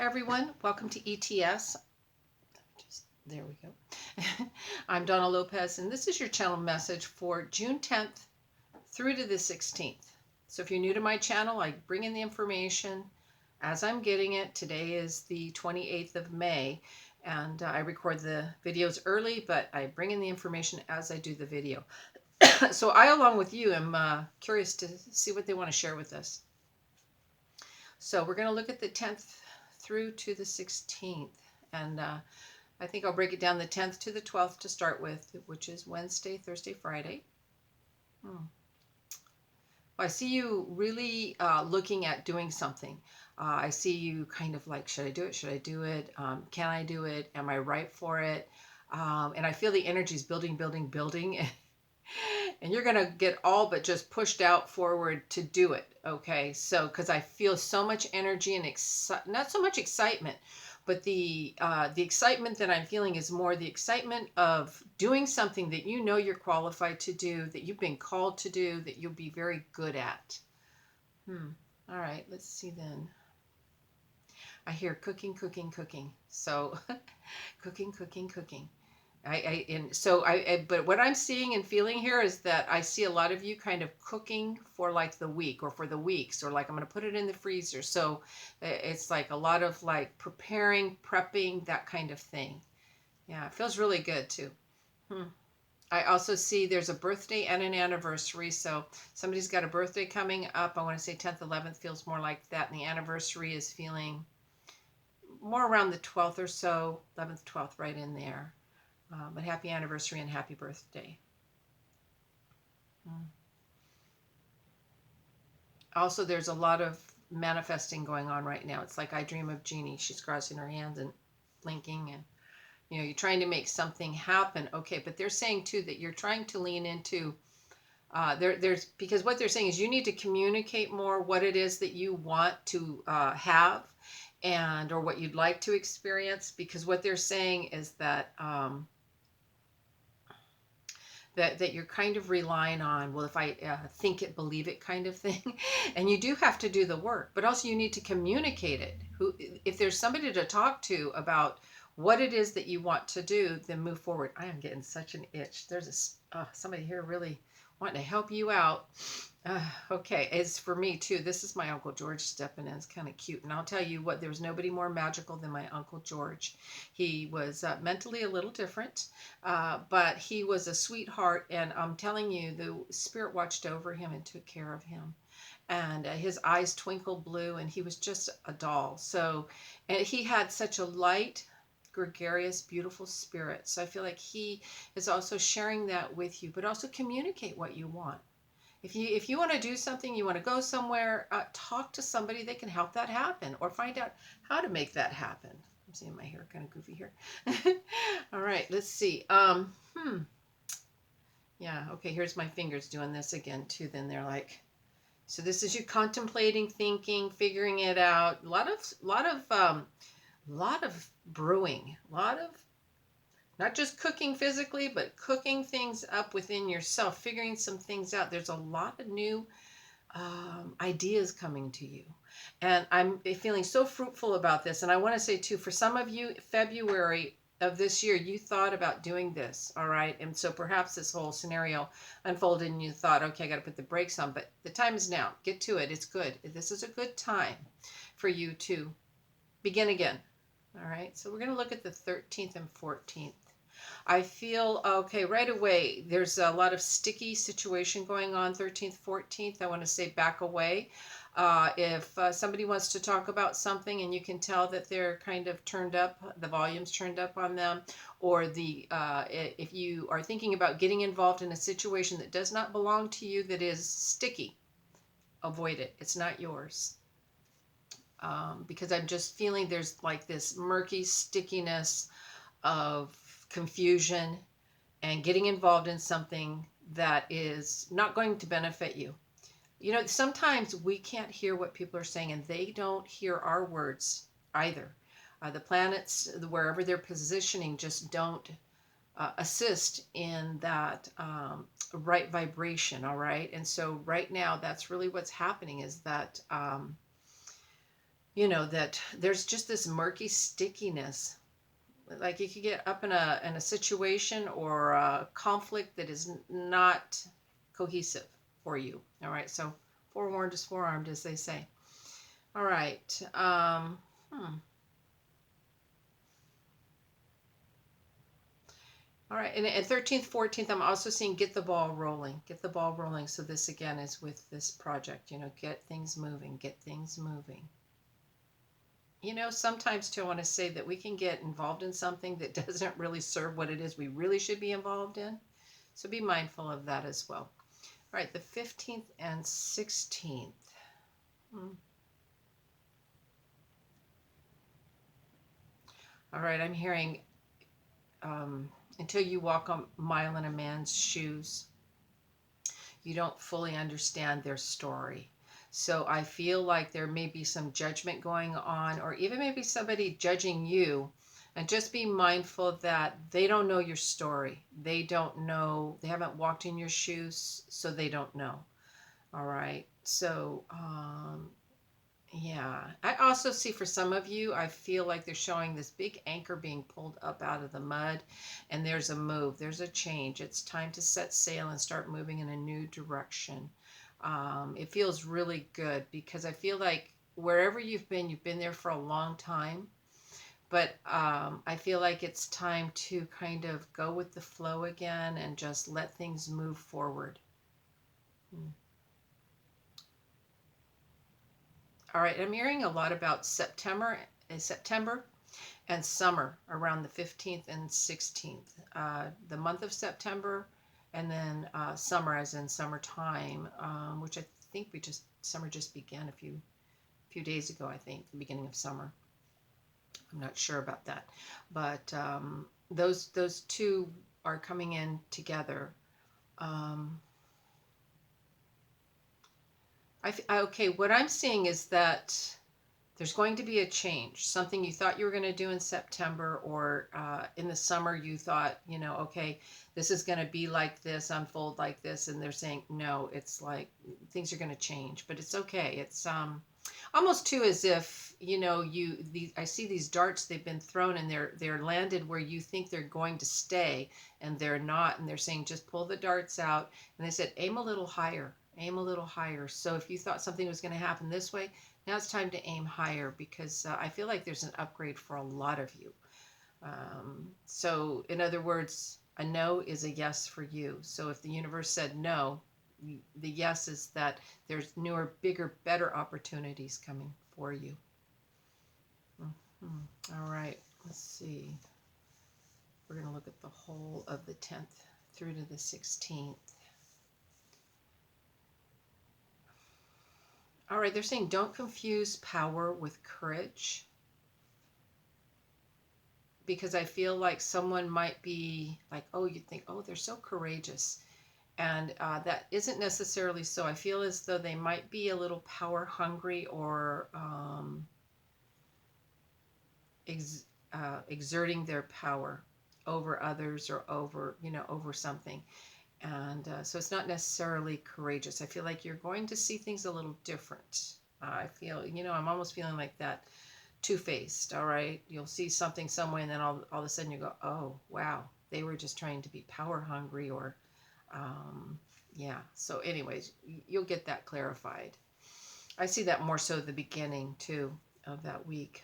Everyone, welcome to ETS. There we go. I'm Donna Lopez, and this is your channel message for June 10th through to the 16th. So if you're new to my channel, I bring in the information as I'm getting it. Today is the 28th of May, and I record the videos early, but I bring in the information as I do the video. So I, along with you, am curious to see what they want to share with us. So we're going to look at the 10th through to the 16th. And I think I'll break it down the 10th to the 12th to start with, which is Wednesday, Thursday, Friday. Well, I see you really looking at doing something. I see you kind of like, should I do it? Should I do it? Can I do it? Am I right for it? And I feel the energy is building, building, building. And you're going to get all but just pushed out forward to do it. Okay. So, because I feel so much energy and not so much excitement, but the excitement that I'm feeling is more the excitement of doing something that you know you're qualified to do, that you've been called to do, that you'll be very good at. All right. Let's see then. I hear cooking, cooking, cooking. So cooking, cooking, cooking. But what I'm seeing and feeling here is that I see a lot of you kind of cooking for like the week or for the weeks, or like I'm going to put it in the freezer. So it's like a lot of like preparing, prepping, that kind of thing. Yeah, it feels really good too. I also see there's a birthday and an anniversary. So somebody's got a birthday coming up. I want to say 10th, 11th feels more like that. And the anniversary is feeling more around the 12th or so, 11th, 12th, right in there. But happy anniversary and happy birthday. Also, there's a lot of manifesting going on right now. It's like I dream of Jeannie. She's crossing her hands and blinking, and you're trying to make something happen. Okay, but they're saying too that you're trying to lean into there's because what they're saying is you need to communicate more what it is that you want to have, and or what you'd like to experience, because what they're saying is that that you're kind of relying on, well, if I think it, believe it kind of thing. And you do have to do the work, but also you need to communicate it. If there's somebody to talk to about what it is that you want to do, then move forward. I am getting such an itch. There's somebody here really wanting to help you out. Okay, as for me too, this is my Uncle George stepping in. It's kind of cute. And I'll tell you what, there's nobody more magical than my Uncle George. He was mentally a little different, but he was a sweetheart. And I'm telling you, the spirit watched over him and took care of him. And his eyes twinkled blue, and he was just a doll. So, and he had such a light, gregarious, beautiful spirit. So I feel like he is also sharing that with you, but also communicate what you want. If you want to do something, you want to go somewhere, talk to somebody that can help that happen, or find out how to make that happen. I'm seeing my hair kind of goofy here. All right, let's see. Yeah, okay, here's my fingers doing this again too. Then they're like, so this is you contemplating, thinking, figuring it out. A lot of brewing, a lot of not just cooking physically, but cooking things up within yourself, figuring some things out. There's a lot of new ideas coming to you. And I'm feeling so fruitful about this. And I want to say too, for some of you, February of this year, you thought about doing this, all right? And so perhaps this whole scenario unfolded and you thought, okay, I got to put the brakes on, but the time is now. Get to it. It's good. This is a good time for you to begin again. All right, so we're going to look at the 13th and 14th. I feel, okay, right away, there's a lot of sticky situation going on, 13th, 14th. I want to say back away. If somebody wants to talk about something and you can tell that they're kind of turned up, the volume's turned up on them, or if you are thinking about getting involved in a situation that does not belong to you, that is sticky, avoid it. It's not yours. Because I'm just feeling there's like this murky stickiness of confusion and getting involved in something that is not going to benefit you. Sometimes we can't hear what people are saying, and they don't hear our words either. The planets, wherever they're positioning, just don't assist in that right vibration, all right? And so right now, that's really what's happening, is that that there's just this murky stickiness. Like you could get up in a situation or a conflict that is not cohesive for you. All right, so forewarned is forearmed, as they say. All right. All right, and 13th, 14th, I'm also seeing get the ball rolling. Get the ball rolling. So this again is with this project, get things moving, get things moving. Sometimes too, I want to say that we can get involved in something that doesn't really serve what it is we really should be involved in. So be mindful of that as well. All right, the 15th and 16th. All right, I'm hearing until you walk a mile in a man's shoes, you don't fully understand their story. So I feel like there may be some judgment going on, or even maybe somebody judging you. And just be mindful that they don't know your story. They don't know, they haven't walked in your shoes, so they don't know. All right. So, yeah. I also see for some of you, I feel like they're showing this big anchor being pulled up out of the mud, and there's a move, there's a change. It's time to set sail and start moving in a new direction. It feels really good because I feel like wherever you've been there for a long time. But I feel like it's time to kind of go with the flow again and just let things move forward. Hmm. All right, I'm hearing a lot about September and summer around the 15th and 16th. The month of September, and then summer as in summertime, which I think summer just began a few days ago, I think, the beginning of summer. I'm not sure about that. But those two are coming in together. Um, okay, what I'm seeing is that there's going to be a change. Something you thought you were going to do in September or in the summer, you thought, okay, this is going to be like this, unfold like this. And they're saying, no, it's like things are going to change, but it's okay. It's almost too as if, I see these darts, they've been thrown and they're landed where you think they're going to stay and they're not. And they're saying, just pull the darts out. And they said, aim a little higher, aim a little higher. So if you thought something was going to happen this way, now it's time to aim higher because I feel like there's an upgrade for a lot of you. So, in other words, a no is a yes for you. So, if the universe said no, the yes is that there's newer, bigger, better opportunities coming for you. All right, let's see. We're going to look at the whole of the 10th through to the 16th. All right, they're saying don't confuse power with courage, because I feel like someone might be like, oh, you think, oh, they're so courageous. And that isn't necessarily so. I feel as though they might be a little power hungry or exerting their power over others or over something. And so it's not necessarily courageous. I feel like you're going to see things a little different. I feel, I'm almost feeling like that two-faced. All right, you'll see something some way and then all of a sudden you go, oh wow, they were just trying to be power hungry or yeah. So anyways, you'll get that clarified. I see that more so at the beginning too of that week.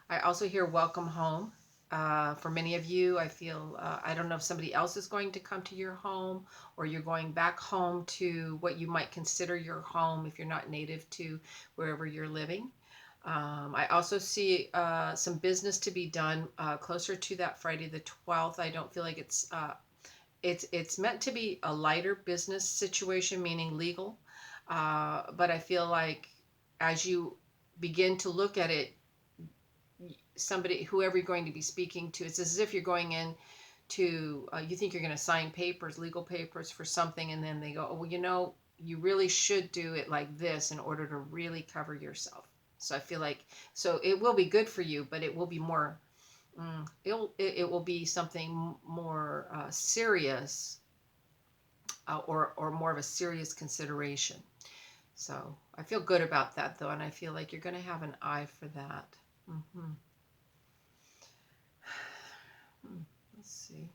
I also hear welcome home. For many of you, I feel, I don't know if somebody else is going to come to your home or you're going back home to what you might consider your home if you're not native to wherever you're living. I also see some business to be done closer to that Friday the 12th. I don't feel like it's meant to be a lighter business situation, meaning legal. But I feel like as you begin to look at it, whoever you're going to be speaking to, it's as if you're going in to, you think you're going to sign papers, legal papers for something, and then they go, oh, well, you really should do it like this in order to really cover yourself. So I feel like, so it will be good for you, but it will be more, it will be something more serious or more of a serious consideration. So I feel good about that, though, and I feel like you're going to have an eye for that. Hmm. Let's see.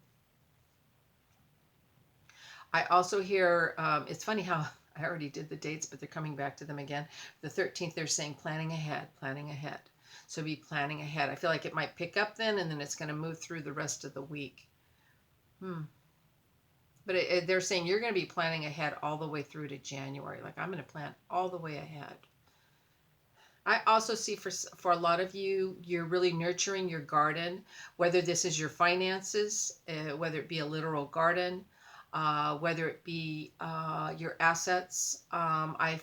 I also hear, it's funny how I already did the dates, but they're coming back to them again. The 13th, they're saying planning ahead, planning ahead. So be planning ahead. I feel like it might pick up then, and then it's going to move through the rest of the week. Hmm. But they're saying you're going to be planning ahead all the way through to January. Like, I'm going to plan all the way ahead. I also see for a lot of you, you're really nurturing your garden, whether this is your finances, whether it be a literal garden, whether it be your assets. I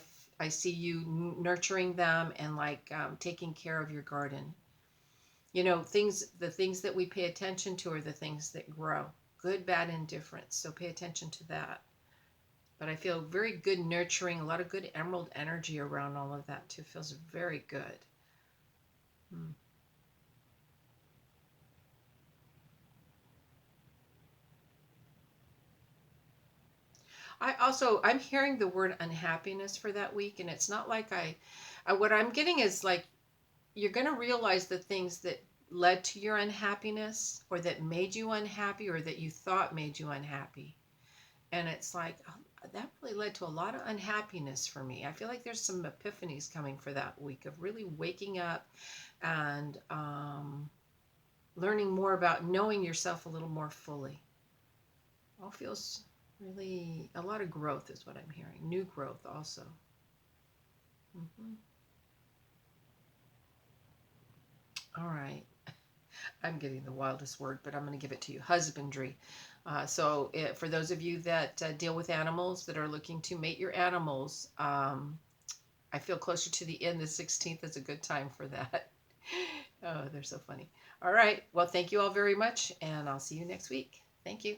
see you nurturing them and like taking care of your garden. You know, the things that we pay attention to are the things that grow, good, bad, and different. So pay attention to that. But I feel very good nurturing, a lot of good emerald energy around all of that too. Feels very good. Hmm. I'm hearing the word unhappiness for that week, and it's not like what I'm getting is like you're going to realize the things that led to your unhappiness or that made you unhappy or that you thought made you unhappy. And it's like, oh, that really led to a lot of unhappiness for me. I feel like there's some epiphanies coming for that week of really waking up and learning more about knowing yourself a little more fully. All feels really a lot of growth is what I'm hearing. New growth also. Hmm. All right. I'm getting the wildest word, but I'm going to give it to you. Husbandry. For those of you that deal with animals that are looking to mate your animals, I feel closer to the end. The 16th is a good time for that. Oh, they're so funny. All right. Well, thank you all very much, and I'll see you next week. Thank you.